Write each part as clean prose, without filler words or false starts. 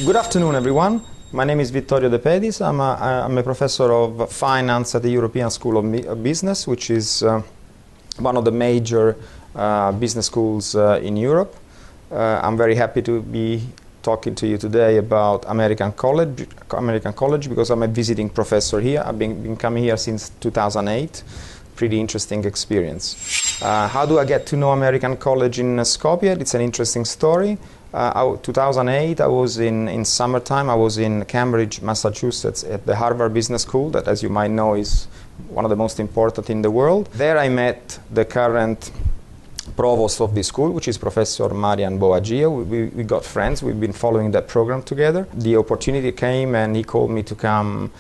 Good afternoon, everyone. My name is Vittorio De Pedys. I'm a professor of finance at the European School of Business, which is one of the major business schools in Europe. I'm very happy to be talking to you today about American College because I'm a visiting professor here. I've been coming here since 2008. Pretty interesting experience. How do I get to know American College in Skopje? It's an interesting story. 2008, I was in summertime. I was in Cambridge, Massachusetts, at the Harvard Business School, that, as you might know, is one of the most important in the world. There I met the current provost of the school, which is Professor Marian Boagia. We got friends. We've been following that program together. The opportunity came, and he called me to come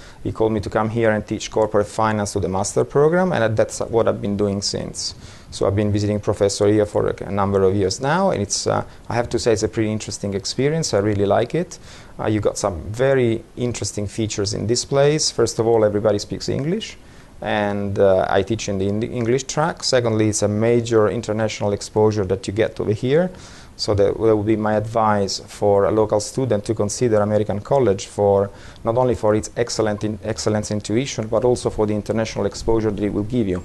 here and teach corporate finance to the master program, and that's what I've been doing since. So I've been visiting professor here for a number of years now, and it's I have to say it's a pretty interesting experience. I really like it. You got some very interesting features in this place. First of all, everybody speaks English, and I teach in the English track. Secondly, it's a major international exposure that you get over here. So that will be my advice for a local student to consider American College for not only for its excellence in tuition, but also for the international exposure that it will give you.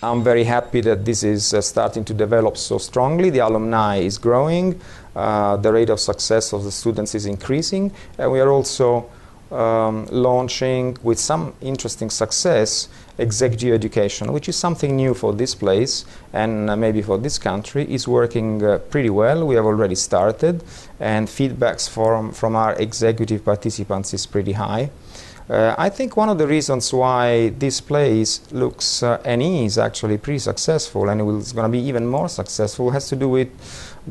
I'm very happy that this is starting to develop so strongly. The alumni is growing, the rate of success of the students is increasing, and we are also launching, with some interesting success, executive education, which is something new for this place and maybe for this country. Is working pretty well. We have already started, and feedbacks from our executive participants is pretty high. I think one of the reasons why this place looks and is actually pretty successful, and it's going to be even more successful, has to do with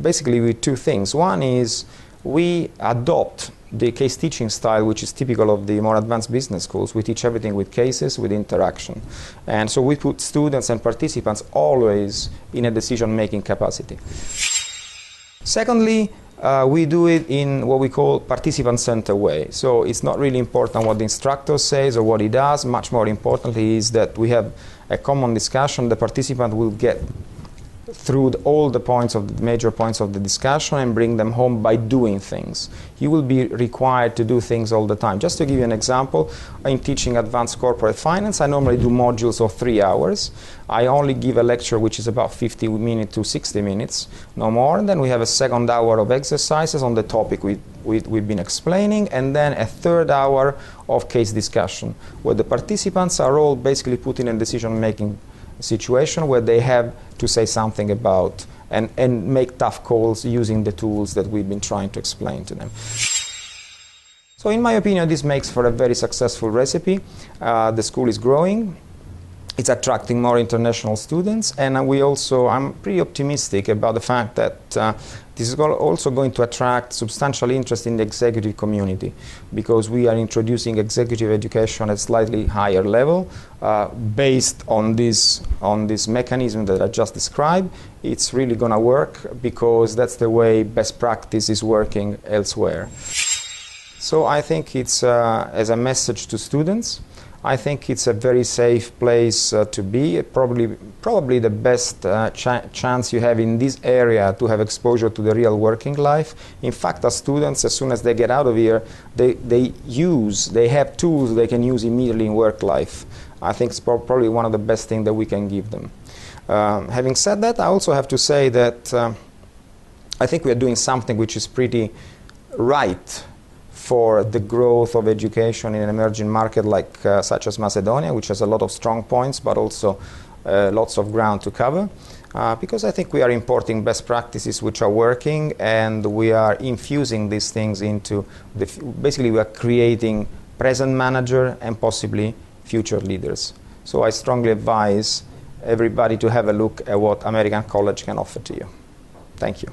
basically with two things. One is we adopt the case teaching style, which is typical of the more advanced business schools. We teach everything with cases, with interaction. And so we put students and participants always in a decision-making capacity. Secondly, we do it in what we call participant-centered way. So it's not really important what the instructor says or what he does. Much more importantly is that we have a common discussion. The participant will get through all the major points of the discussion and bring them home by doing things. You will be required to do things all the time. Just to give you an example, in teaching advanced corporate finance, I normally do modules of 3 hours. I only give a lecture which is about 50 minutes to 60 minutes, no more. And then we have a second hour of exercises on the topic we've been explaining, and then a third hour of case discussion, where the participants are all basically put in a decision-making situation where they have to say something about and make tough calls using the tools that we've been trying to explain to them. So in my opinion, this makes for a very successful recipe. The school is growing. It's attracting more international students, and I'm pretty optimistic about the fact that this is also going to attract substantial interest in the executive community, because we are introducing executive education at a slightly higher level based on this mechanism that I just described. It's really going to work because that's the way best practice is working elsewhere. So I think it's as a message to students, I think it's a very safe place to be. Probably the best chance you have in this area to have exposure to the real working life. In fact, as students, as soon as they get out of here, they have tools they can use immediately in work life. I think it's probably one of the best things that we can give them. Having said that, I also have to say that I think we are doing something which is pretty right for the growth of education in an emerging market like such as Macedonia, which has a lot of strong points, but also lots of ground to cover. Because I think we are importing best practices which are working, and we are infusing these things into basically we are creating present manager and possibly future leaders. So I strongly advise everybody to have a look at what American College can offer to you. Thank you.